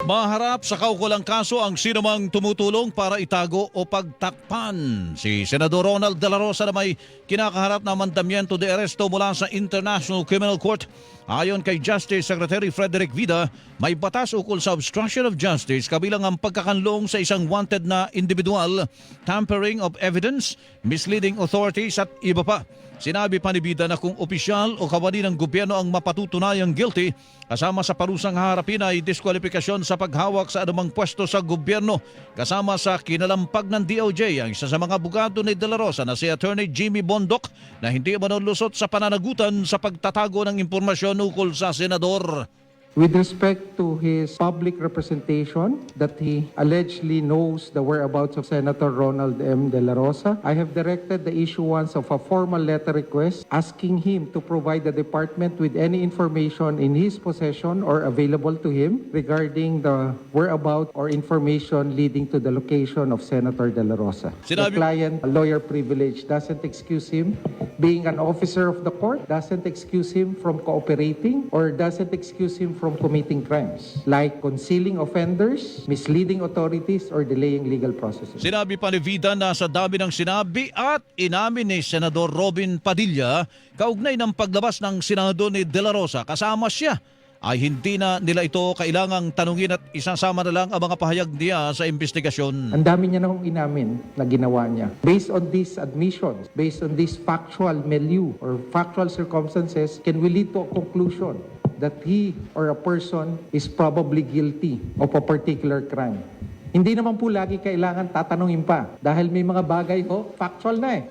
Maharap sa kaukulang kaso ang sinumang tumutulong para itago o pagtakpan. Si Senador Ronald De La Rosa na may kinakaharap na mandamiento de aresto mula sa International Criminal Court. Ayon kay Justice Secretary Frederick Vida, may batas ukol sa obstruction of justice kabilang ang pagkakanlong sa isang wanted na individual, tampering of evidence, misleading authorities at iba pa. Sinabi pa ni Vida na kung opisyal o kawani ng gobyerno ang mapatutunayang guilty, kasama sa parusang haharapin ay diskwalifikasyon sa paghawak sa anumang pwesto sa gobyerno. Kasama sa kinalampag ng DOJ ang isa sa mga abogado ni De La Rosa na si Attorney Jimmy Bondoc na hindi manulusot sa pananagutan sa pagtatago ng impormasyon ukol sa senador. With respect to his public representation that he allegedly knows the whereabouts of Senator Ronald M. De La Rosa, I have directed the issuance of a formal letter request asking him to provide the department with any information in his possession or available to him regarding the whereabouts or information leading to the location of Senator De La Rosa. The client lawyer privilege doesn't excuse him being an officer of the court, doesn't excuse him from cooperating, or doesn't excuse him from committing crimes like concealing offenders, misleading authorities, or delaying legal processes. Sinabi pa ni Vida na sa dami ng sinabi at inamin ni Senador Robin Padilla kaugnay ng paglabas ng Senado ni De La Rosa kasama siya, ay hindi na nila ito kailangang tanungin at isasama na lang ang mga pahayag niya sa investigasyon. Ang dami niya na kong inamin na ginawa niya. Based on these admissions, based on this factual milieu or factual circumstances, can we lead to a conclusion that he or a person is probably guilty of a particular crime. Hindi naman po lagi kailangan tatanungin pa dahil may mga bagay factual na eh.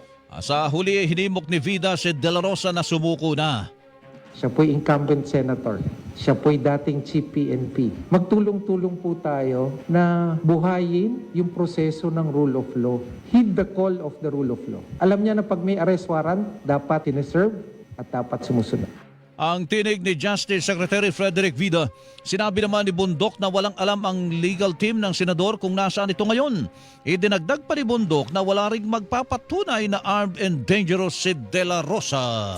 Sa huli, hinimok ni Vida si De La Rosa na sumuko na. Siya po'y incumbent senator. Siya po'y dating chief PNP. Magtulong-tulong po tayo na buhayin yung proseso ng rule of law. Heed the call of the rule of law. Alam niya na pag may arrest warrant, dapat sineserve at dapat sumusunod. Ang tinig ni Justice Secretary Frederick Vida, sinabi naman ni Bondoc na walang alam ang legal team ng senador kung nasaan ito ngayon. Idinagdag pa ni Bondoc na wala ring magpapatunay na armed and dangerous si De La Rosa.